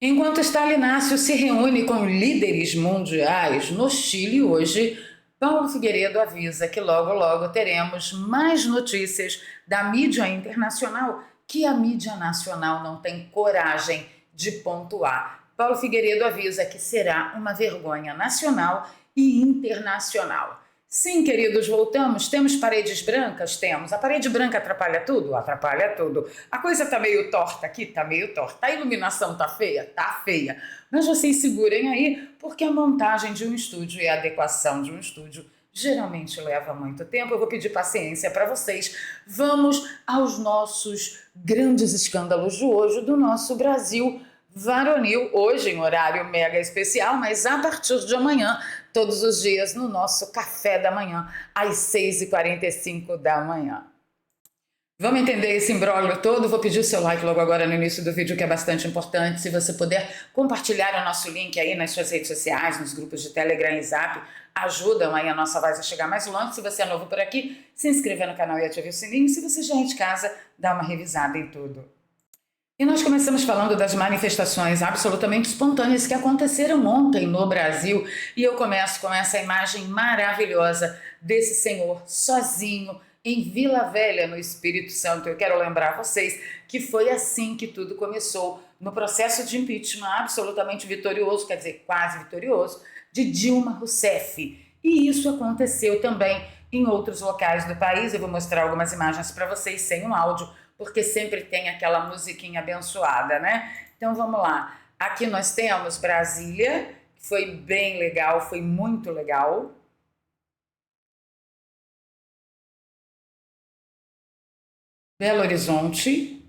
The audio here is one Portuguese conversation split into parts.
Enquanto Stalinácio se reúne com líderes mundiais no Chile hoje, Paulo Figueiredo avisa que logo logo teremos mais notícias da mídia internacional que a mídia nacional não tem coragem de pontuar. Paulo Figueiredo avisa que será uma vergonha nacional e internacional. Sim, queridos, voltamos. Temos paredes brancas? Temos. A parede branca atrapalha tudo? Atrapalha tudo. A coisa tá meio torta aqui? Tá meio torta. A iluminação tá feia? Tá feia. Mas vocês segurem aí, porque a montagem de um estúdio e a adequação de um estúdio geralmente leva muito tempo. Eu vou pedir paciência para vocês. Vamos aos nossos grandes escândalos de hoje do nosso Brasil varonil, hoje em horário mega especial, mas a partir de amanhã, todos os dias, no nosso café da manhã, às 6h45 da manhã. Vamos entender esse imbróglio todo? Vou pedir o seu like logo agora no início do vídeo, que é bastante importante. Se você puder compartilhar o nosso link aí nas suas redes sociais, nos grupos de Telegram e Zap, ajudam aí a nossa voz a chegar mais longe. Se você é novo por aqui, se inscreva no canal e ative o sininho. Se você já é de casa, dá uma revisada em tudo. E nós começamos falando das manifestações absolutamente espontâneas que aconteceram ontem no Brasil. E eu começo com essa imagem maravilhosa desse senhor sozinho em Vila Velha, no Espírito Santo. Eu quero lembrar vocês que foi assim que tudo começou, no processo de impeachment absolutamente vitorioso, quer dizer, quase vitorioso, de Dilma Rousseff. E isso aconteceu também em outros locais do país. Eu vou mostrar algumas imagens para vocês sem um áudio, porque sempre tem aquela musiquinha abençoada, né? Então vamos lá. Aqui nós temos Brasília, que foi bem legal, foi muito legal. Belo Horizonte.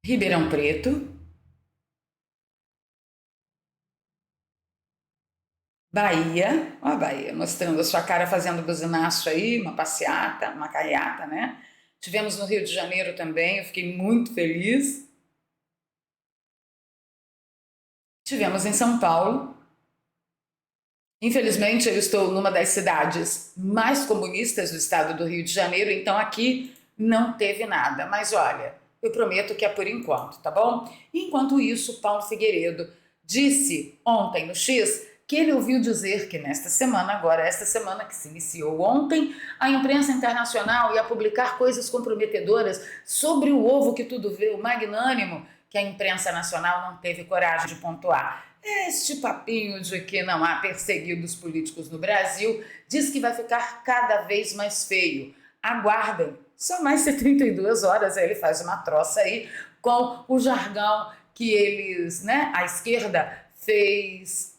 Ribeirão Preto. Bahia, ó a Bahia, mostrando a sua cara fazendo buzinaço aí, uma passeata, uma carreata, né? Tivemos no Rio de Janeiro também, eu fiquei muito feliz. Tivemos em São Paulo. Infelizmente, eu estou numa das cidades mais comunistas do estado do Rio de Janeiro, então aqui não teve nada. Mas olha, eu prometo que é por enquanto, tá bom? Enquanto isso, Paulo Figueiredo disse ontem no X que ele ouviu dizer que nesta semana, agora esta semana que se iniciou ontem, a imprensa internacional ia publicar coisas comprometedoras sobre o ovo que tudo vê, o magnânimo, que a imprensa nacional não teve coragem de pontuar. Este papinho de que não há perseguidos políticos no Brasil diz que vai ficar cada vez mais feio. Aguardem, só mais 72 horas aí ele faz uma troça aí com o jargão que eles, né, a esquerda fez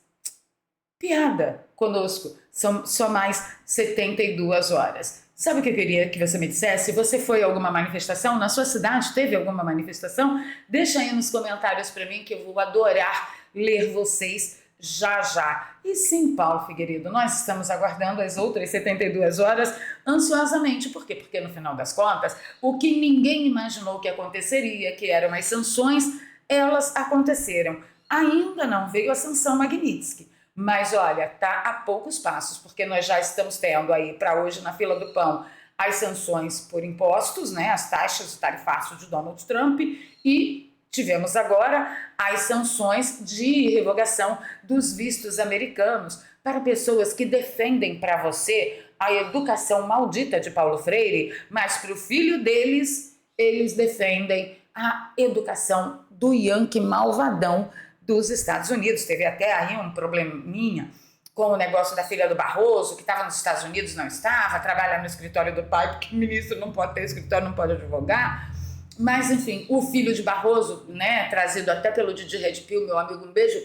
piada conosco. São só mais 72 horas. Sabe o que eu queria que você me dissesse? Você foi a alguma manifestação? Na sua cidade teve alguma manifestação? Deixa aí nos comentários para mim que eu vou adorar ler vocês já já. E sim, Paulo Figueiredo, nós estamos aguardando as outras 72 horas ansiosamente. Por quê? Porque no final das contas, o que ninguém imaginou que aconteceria, que eram as sanções, elas aconteceram. Ainda não veio a sanção Magnitsky. Mas olha, tá a poucos passos, porque nós já estamos tendo aí para hoje na fila do pão as sanções por impostos, né, as taxas, o tarifaço de Donald Trump, e tivemos agora as sanções de revogação dos vistos americanos para pessoas que defendem para você a educação maldita de Paulo Freire, mas para o filho deles, eles defendem a educação do Yankee malvadão dos Estados Unidos. Teve até aí um probleminha com o negócio da filha do Barroso, que estava nos Estados Unidos, não estava, trabalha no escritório do pai, porque o ministro não pode ter escritório, não pode advogar. Mas, enfim, o filho de Barroso, né, trazido até pelo Didi Redpill, meu amigo, um beijo,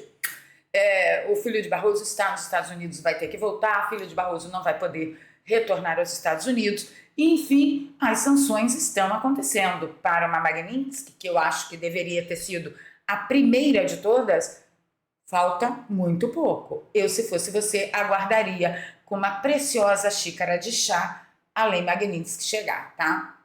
o filho de Barroso está nos Estados Unidos, vai ter que voltar, a filha de Barroso não vai poder retornar aos Estados Unidos. E, enfim, as sanções estão acontecendo para uma Magnitsky, que eu acho que deveria ter sido a primeira de todas. Falta muito pouco. Eu, se fosse você, aguardaria com uma preciosa xícara de chá a lei Magnitsky chegar, tá?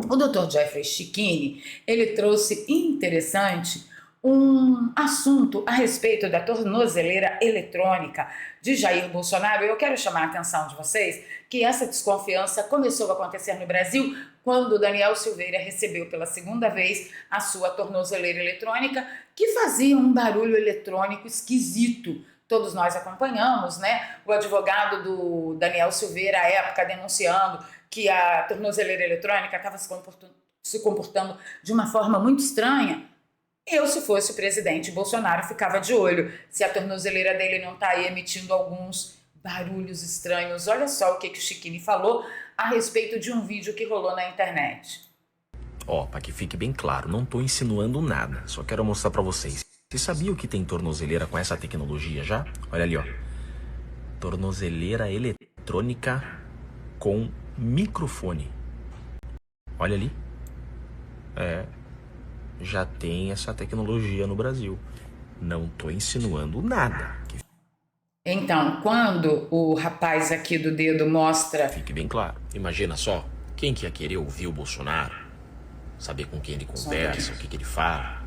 O Dr. Jeffrey Chikine, ele trouxe interessante um assunto a respeito da tornozeleira eletrônica de Jair Bolsonaro. Eu quero chamar a atenção de vocês que essa desconfiança começou a acontecer no Brasil quando Daniel Silveira recebeu pela segunda vez a sua tornozeleira eletrônica, que fazia um barulho eletrônico esquisito. Todos nós acompanhamos, né? O advogado do Daniel Silveira, à época, denunciando que a tornozeleira eletrônica estava se comportando de uma forma muito estranha. Eu, se fosse o presidente Bolsonaro, ficava de olho se a tornozeleira dele não está aí emitindo alguns barulhos estranhos. Olha só o que o Chiquini falou a respeito de um vídeo que rolou na internet. Ó, para que fique bem claro, não tô insinuando nada, só quero mostrar para vocês. Vocês sabiam que tem tornozeleira com essa tecnologia já? Olha ali, ó. Tornozeleira eletrônica com microfone. Olha ali. Já tem essa tecnologia no Brasil. Não tô insinuando nada. Então, quando o rapaz aqui do dedo mostra... Fique bem claro. Imagina só, quem que ia querer ouvir o Bolsonaro? Saber com quem ele conversa, o que ele fala?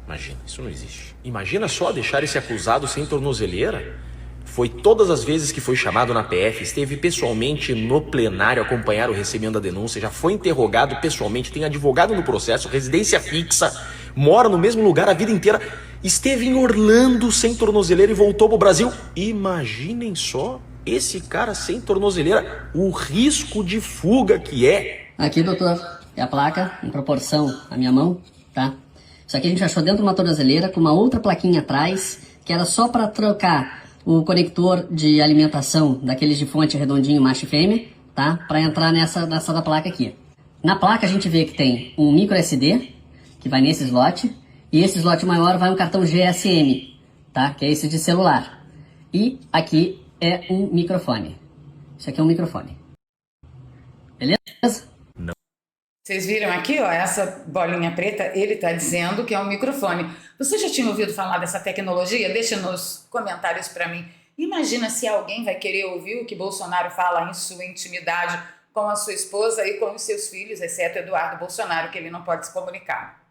Imagina, isso não existe. Imagina só deixar esse acusado sem tornozeleira? Foi todas as vezes que foi chamado na PF, esteve pessoalmente no plenário acompanhar o recebimento da denúncia, já foi interrogado pessoalmente, tem advogado no processo, residência fixa, mora no mesmo lugar a vida inteira, esteve em Orlando sem tornozeleira e voltou pro Brasil. Imaginem só esse cara sem tornozeleira, o risco de fuga que é. Aqui, doutor, é a placa em proporção à minha mão, tá? Isso aqui a gente achou dentro de uma tornozeleira com uma outra plaquinha atrás, que era só para trocar o conector de alimentação daqueles de fonte redondinho macho e fêmea, tá? Para entrar nessa da placa aqui. Na placa a gente vê que tem um micro SD, que vai nesse slot, e esse slot maior vai um cartão GSM, tá? Que é esse de celular. E aqui é um microfone. Isso aqui é um microfone. Beleza? Vocês viram aqui, ó, essa bolinha preta, ele está dizendo que é um microfone. Você já tinha ouvido falar dessa tecnologia? Deixa nos comentários para mim. Imagina se alguém vai querer ouvir o que Bolsonaro fala em sua intimidade com a sua esposa e com os seus filhos, exceto Eduardo Bolsonaro, que ele não pode se comunicar.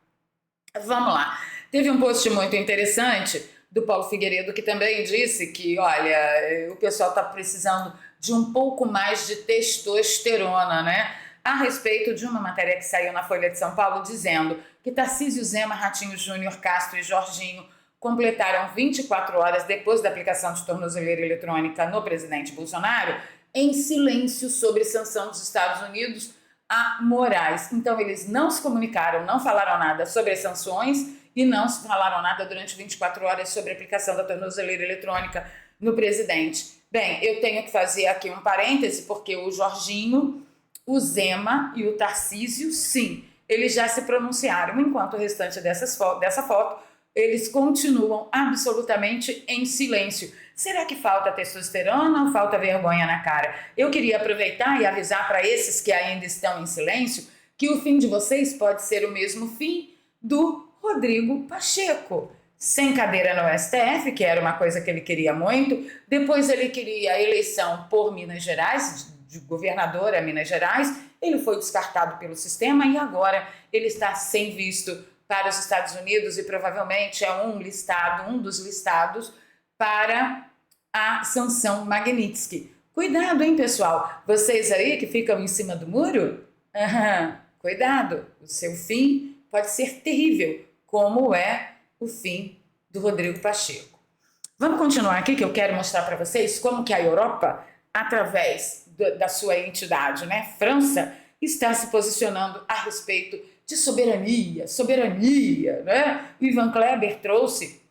Vamos lá. Teve um post muito interessante do Paulo Figueiredo, que também disse que, olha, o pessoal está precisando de um pouco mais de testosterona, né? A respeito de uma matéria que saiu na Folha de São Paulo dizendo que Tarcísio Zema, Ratinho Júnior, Castro e Jorginho completaram 24 horas depois da aplicação de tornozeleira eletrônica no presidente Bolsonaro em silêncio sobre sanção dos Estados Unidos a Moraes. Então eles não se comunicaram, não falaram nada sobre as sanções e não falaram nada durante 24 horas sobre a aplicação da tornozeleira eletrônica no presidente. Bem, eu tenho que fazer aqui um parêntese porque o Jorginho, o Zema e o Tarcísio, sim, eles já se pronunciaram, enquanto o restante dessa foto, eles continuam absolutamente em silêncio. Será que falta testosterona ou falta vergonha na cara? Eu queria aproveitar e avisar para esses que ainda estão em silêncio que o fim de vocês pode ser o mesmo fim do Rodrigo Pacheco. Sem cadeira no STF, que era uma coisa que ele queria muito, depois ele queria a eleição por Minas Gerais, de governador a Minas Gerais, ele foi descartado pelo sistema e agora ele está sem visto para os Estados Unidos e provavelmente é um dos listados para a sanção Magnitsky. Cuidado, hein, pessoal? Vocês aí que ficam em cima do muro, cuidado, o seu fim pode ser terrível, como é o fim do Rodrigo Pacheco. Vamos continuar aqui que eu quero mostrar para vocês como que a Europa, através da sua entidade, né, França, está se posicionando a respeito de soberania, né? O Ivan Kleber trouxe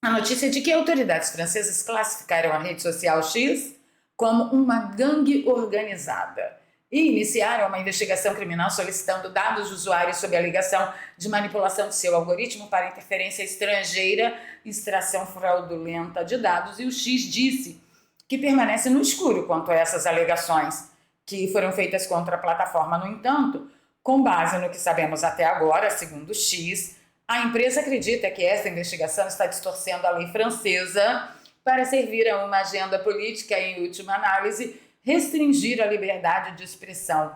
a notícia de que autoridades francesas classificaram a rede social X como uma gangue organizada e iniciaram uma investigação criminal solicitando dados de usuários sob a alegação de manipulação de seu algoritmo para interferência estrangeira e extração fraudulenta de dados. E o X disse que permanece no escuro quanto a essas alegações que foram feitas contra a plataforma. No entanto, com base no que sabemos até agora, segundo o X, a empresa acredita que essa investigação está distorcendo a lei francesa para servir a uma agenda política e, em última análise, restringir a liberdade de expressão.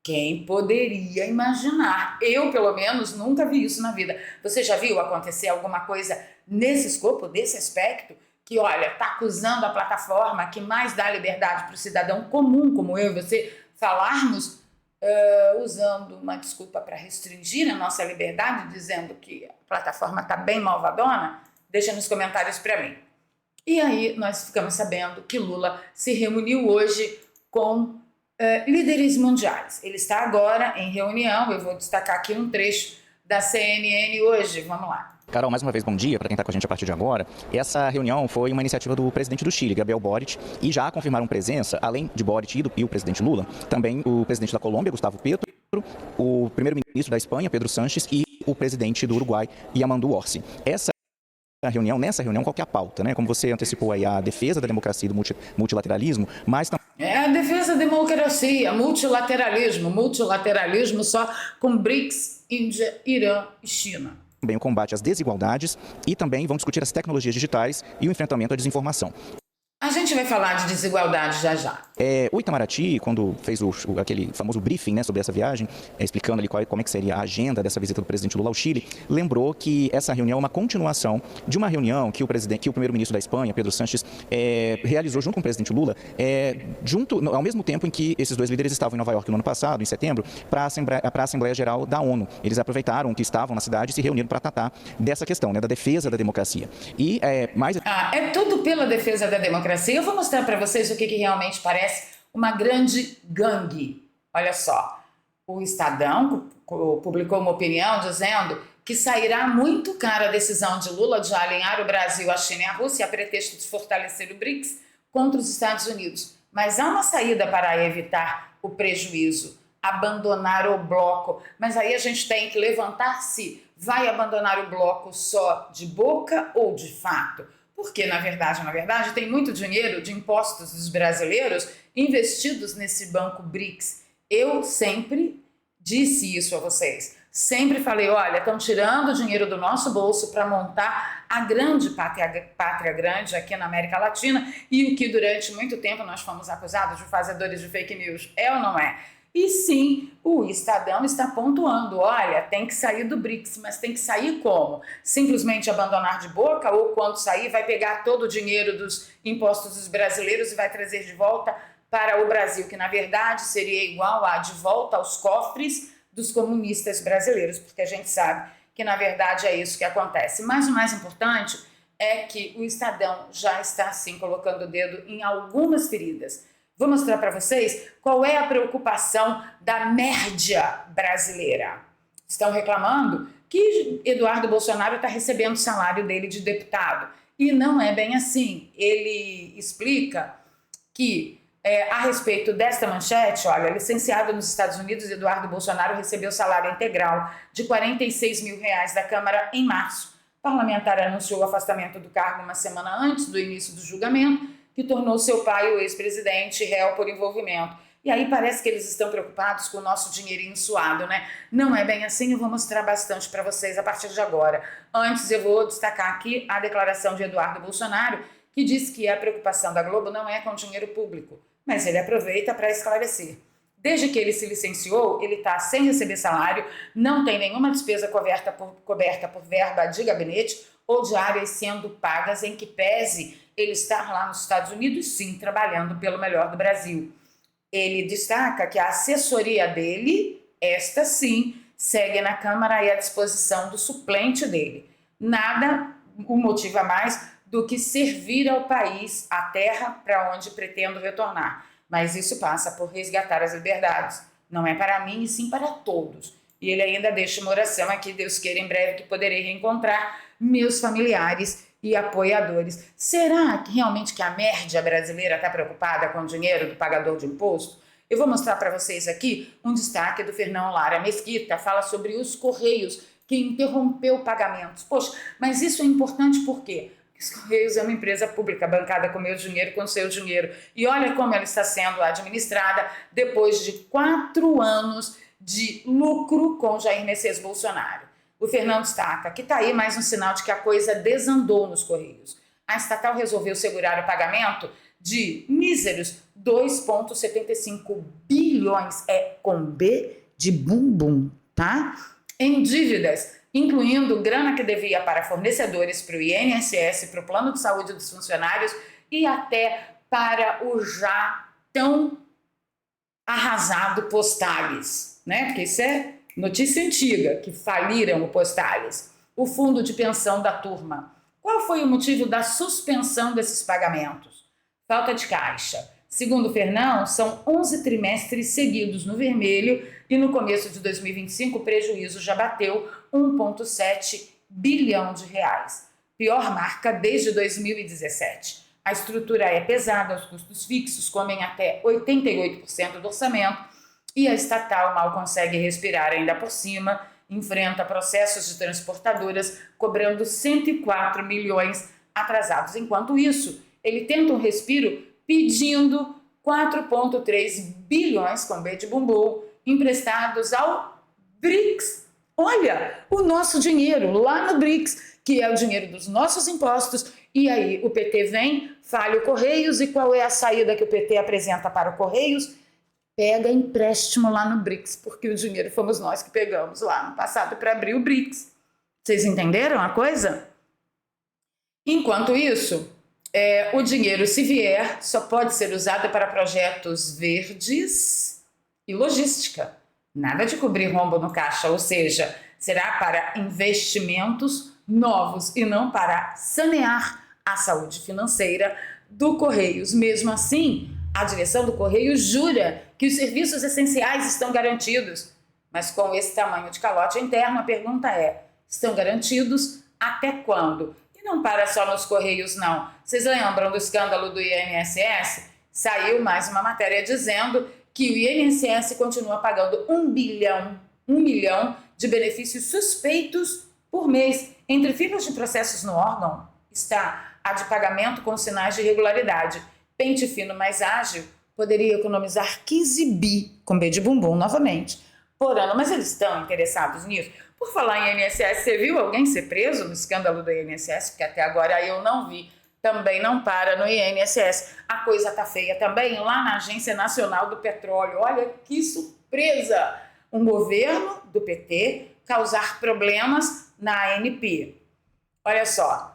Quem poderia imaginar? Eu, pelo menos, nunca vi isso na vida. Você já viu acontecer alguma coisa nesse escopo, desse aspecto? Que, olha, está acusando a plataforma que mais dá liberdade para o cidadão comum, como eu e você, falarmos usando uma desculpa para restringir a nossa liberdade, dizendo que a plataforma está bem malvadona? Deixa nos comentários para mim. E aí nós ficamos sabendo que Lula se reuniu hoje com líderes mundiais. Ele está agora em reunião, eu vou destacar aqui um trecho da CNN hoje, vamos lá. Carol, mais uma vez, bom dia para quem está com a gente a partir de agora. Essa reunião foi uma iniciativa do presidente do Chile, Gabriel Boric, e já confirmaram presença, além de Boric e o presidente Lula, também o presidente da Colômbia, Gustavo Petro, o primeiro-ministro da Espanha, Pedro Sánchez, e o presidente do Uruguai, Yamandu Orsi. Nessa reunião, qual que é a pauta, né? Como você antecipou aí, a defesa da democracia e do multilateralismo, mas também... A defesa da democracia, multilateralismo só com BRICS, Índia, Irã e China. Também o combate às desigualdades e também vão discutir as tecnologias digitais e o enfrentamento à desinformação. A gente vai falar de desigualdade já já. O Itamaraty, quando fez aquele famoso briefing, né, sobre essa viagem, explicando ali como é que seria a agenda dessa visita do presidente Lula ao Chile, lembrou que essa reunião é uma continuação de uma reunião que o primeiro-ministro da Espanha, Pedro Sánchez, realizou junto com o presidente Lula, ao mesmo tempo em que esses dois líderes estavam em Nova York no ano passado, em setembro, para a Assembleia Geral da ONU. Eles aproveitaram que estavam na cidade e se reuniram para tratar dessa questão, né, da defesa da democracia. É tudo pela defesa da democracia. Eu vou mostrar para vocês o que realmente parece uma grande gangue. Olha só, o Estadão publicou uma opinião dizendo que sairá muito cara a decisão de Lula de alinhar o Brasil, a China e a Rússia a pretexto de fortalecer o BRICS contra os Estados Unidos. Mas há uma saída para evitar o prejuízo, abandonar o bloco. Mas aí a gente tem que levantar se vai abandonar o bloco só de boca ou de fato. Porque, na verdade, tem muito dinheiro de impostos dos brasileiros investidos nesse banco BRICS. Eu sempre disse isso a vocês. Sempre falei, olha, estão tirando o dinheiro do nosso bolso para montar a grande pátria grande aqui na América Latina e o que durante muito tempo nós fomos acusados de fazedores de fake news. É ou não é? E sim, o Estadão está pontuando, olha, tem que sair do BRICS, mas tem que sair como? Simplesmente abandonar de boca ou quando sair vai pegar todo o dinheiro dos impostos dos brasileiros e vai trazer de volta para o Brasil, que na verdade seria igual a de volta aos cofres dos comunistas brasileiros, porque a gente sabe que na verdade é isso que acontece. Mas o mais importante é que o Estadão já está sim colocando o dedo em algumas feridas. Vou mostrar para vocês qual é a preocupação da média brasileira. Estão reclamando que Eduardo Bolsonaro está recebendo o salário dele de deputado. E não é bem assim. Ele explica que, a respeito desta manchete, olha, licenciado nos Estados Unidos, Eduardo Bolsonaro recebeu salário integral de R$46 mil da Câmara em março. O parlamentar anunciou o afastamento do cargo uma semana antes do início do julgamento, que tornou seu pai, o ex-presidente, réu por envolvimento. E aí parece que eles estão preocupados com o nosso dinheirinho suado, né? Não é bem assim, eu vou mostrar bastante para vocês a partir de agora. Antes eu vou destacar aqui a declaração de Eduardo Bolsonaro, que diz que a preocupação da Globo não é com dinheiro público, mas ele aproveita para esclarecer. Desde que ele se licenciou, ele está sem receber salário, não tem nenhuma despesa coberta por verba de gabinete ou de áreas sendo pagas, em que pese ele estar lá nos Estados Unidos, sim, trabalhando pelo melhor do Brasil. Ele destaca que a assessoria dele, esta sim, segue na Câmara e à disposição do suplente dele. Nada o motiva mais do que servir ao país, à terra para onde pretendo retornar. Mas isso passa por resgatar as liberdades. Não é para mim, e sim para todos. E ele ainda deixa uma oração aqui, Deus queira em breve que poderei reencontrar meus familiares e apoiadores. Será que realmente que a média brasileira está preocupada com o dinheiro do pagador de imposto? Eu vou mostrar para vocês aqui um destaque do Fernão Lara Mesquita, fala sobre os Correios, que interrompeu pagamentos. Poxa, mas isso é importante por quê? Porque os Correios é uma empresa pública, bancada com meu dinheiro, com seu dinheiro. E olha como ela está sendo administrada depois de 4 anos de lucro com Jair Messias Bolsonaro. O Fernão destaca que está aí mais um sinal de que a coisa desandou nos Correios. A estatal resolveu segurar o pagamento de míseros 2,75 bilhões, com B de bumbum, tá? Em dívidas, incluindo grana que devia para fornecedores, para o INSS, para o plano de saúde dos funcionários e até para o já tão arrasado Postales, né? Porque isso é notícia antiga, que faliram o Postales. O fundo de pensão da turma. Qual foi o motivo da suspensão desses pagamentos? Falta de caixa. Segundo o Fernão, são 11 trimestres seguidos no vermelho e no começo de 2025 o prejuízo já bateu 1,7 bilhão de reais. Pior marca desde 2017. A estrutura é pesada, os custos fixos comem até 88% do orçamento e a estatal mal consegue respirar ainda por cima, enfrenta processos de transportadoras cobrando 104 milhões atrasados. Enquanto isso, ele tenta um respiro pedindo 4,3 bilhões, com B de bumbum, emprestados ao BRICS. Olha, o nosso dinheiro lá no BRICS, que é o dinheiro dos nossos impostos. E aí o PT vem, falha o Correios, e qual é a saída que o PT apresenta para o Correios? Pega empréstimo lá no BRICS, porque o dinheiro fomos nós que pegamos lá no passado para abrir o BRICS. Vocês entenderam a coisa? Enquanto isso, o dinheiro, se vier, só pode ser usado para projetos verdes e logística. Nada de cobrir rombo no caixa, ou seja, será para investimentos novos e não para sanear a saúde financeira do Correios. Mesmo assim, a direção do Correios jura que os serviços essenciais estão garantidos. Mas com esse tamanho de calote interno, a pergunta é: estão garantidos até quando? E não para só nos Correios, não. Vocês lembram do escândalo do INSS? Saiu mais uma matéria dizendo que o INSS continua pagando 1 milhão de benefícios suspeitos por mês. Entre filas de processos no órgão está a de pagamento com sinais de irregularidade. Pente fino mais ágil poderia economizar 15 bi, com B de bumbum novamente, por ano. Mas eles estão interessados nisso? Por falar em INSS, você viu alguém ser preso no escândalo do INSS? Porque até agora eu não vi. Também não para no INSS. A coisa tá feia também lá na Agência Nacional do Petróleo. Olha que surpresa! Um governo do PT causar problemas na ANP. Olha só.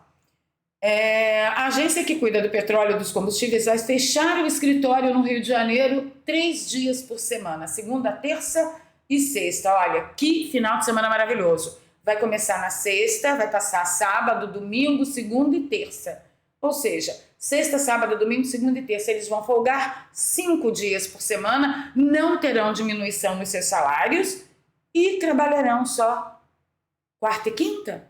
A agência que cuida do petróleo e dos combustíveis vai fechar o escritório no Rio de Janeiro 3 dias por semana, segunda, terça e sexta. Olha, que final de semana maravilhoso. Vai começar na sexta, vai passar sábado, domingo, segunda e terça. Ou seja, sexta, sábado, domingo, segunda e terça, eles vão folgar 5 dias por semana, não terão diminuição nos seus salários e trabalharão só quarta e quinta.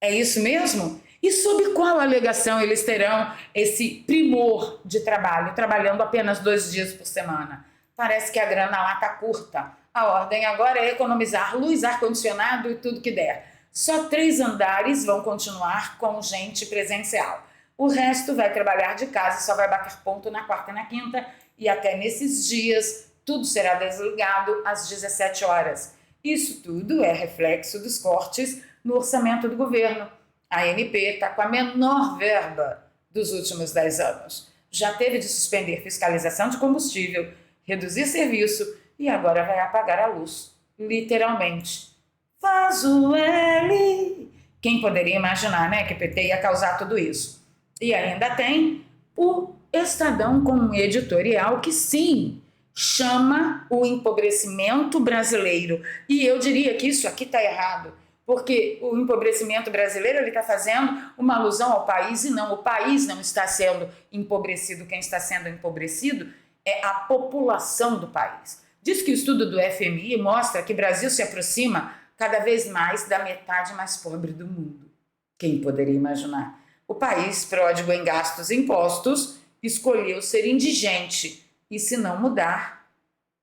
É isso mesmo? E sob qual alegação eles terão esse primor de trabalho, trabalhando apenas 2 dias por semana? Parece que a grana lá está curta. A ordem agora é economizar luz, ar-condicionado e tudo que der. Só 3 andares vão continuar com gente presencial. O resto vai trabalhar de casa e só vai bater ponto na quarta e na quinta. E até nesses dias, tudo será desligado às 17 horas. Isso tudo é reflexo dos cortes no orçamento do governo. A ANP está com a menor verba dos últimos 10 anos. Já teve de suspender fiscalização de combustível, reduzir serviço e agora vai apagar a luz, literalmente. Faz o L. Quem poderia imaginar, né, que o PT ia causar tudo isso? E ainda tem o Estadão com um editorial que sim, chama o empobrecimento brasileiro. E eu diria que isso aqui está errado. Porque o empobrecimento brasileiro está fazendo uma alusão ao país e não, o país não está sendo empobrecido. Quem está sendo empobrecido é a população do país. Diz que o estudo do FMI mostra que o Brasil se aproxima cada vez mais da metade mais pobre do mundo. Quem poderia imaginar? O país, pródigo em gastos e impostos, escolheu ser indigente e, se não mudar,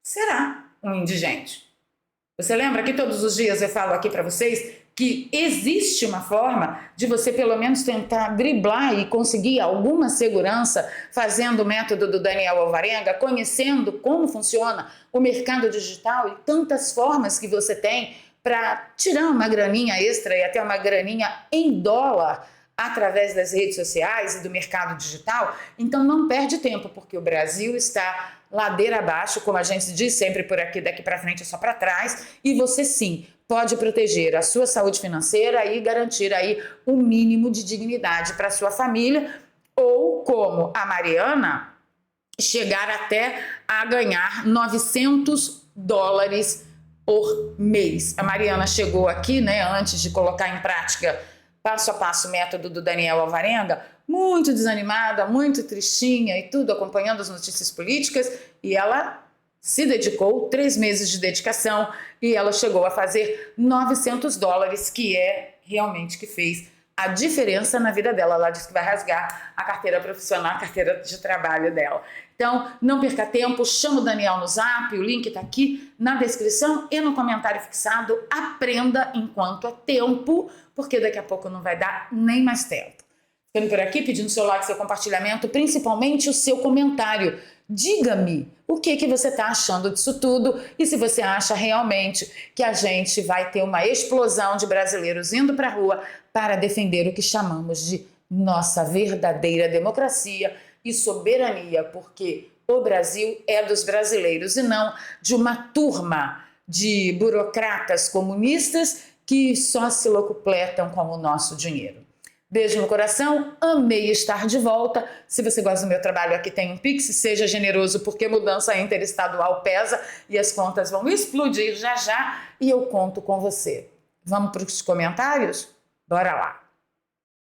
será um indigente. Você lembra que todos os dias eu falo aqui para vocês que existe uma forma de você pelo menos tentar driblar e conseguir alguma segurança fazendo o método do Daniel Alvarenga, conhecendo como funciona o mercado digital e tantas formas que você tem para tirar uma graninha extra e até uma graninha em dólar através das redes sociais e do mercado digital. Então não perde tempo, porque o Brasil está ladeira abaixo, como a gente diz sempre por aqui, daqui para frente é só para trás, e você sim pode proteger a sua saúde financeira e garantir aí um mínimo de dignidade para a sua família, ou como a Mariana, chegar até a ganhar $900 por mês. A Mariana chegou aqui, né, antes de colocar em prática passo a passo o método do Daniel Alvarenga, muito desanimada, muito tristinha e tudo, acompanhando as notícias políticas, e ela se dedicou, 3 meses de dedicação, e ela chegou a fazer $900, que é realmente que fez a diferença na vida dela. Ela disse que vai rasgar a carteira profissional, a carteira de trabalho dela. Então, não perca tempo, chama o Daniel no Zap, o link está aqui na descrição e no comentário fixado. Aprenda enquanto é tempo, porque daqui a pouco não vai dar nem mais tempo. Ficando por aqui, pedindo seu like, seu compartilhamento, principalmente o seu comentário. Diga-me o que você está achando disso tudo e se você acha realmente que a gente vai ter uma explosão de brasileiros indo para a rua para defender o que chamamos de nossa verdadeira democracia e soberania, porque o Brasil é dos brasileiros e não de uma turma de burocratas comunistas que só se locupletam com o nosso dinheiro. Beijo no coração, amei estar de volta. Se você gosta do meu trabalho, aqui tem um Pix, seja generoso, porque mudança interestadual pesa e as contas vão explodir já já e eu conto com você. Vamos para os comentários? Bora lá!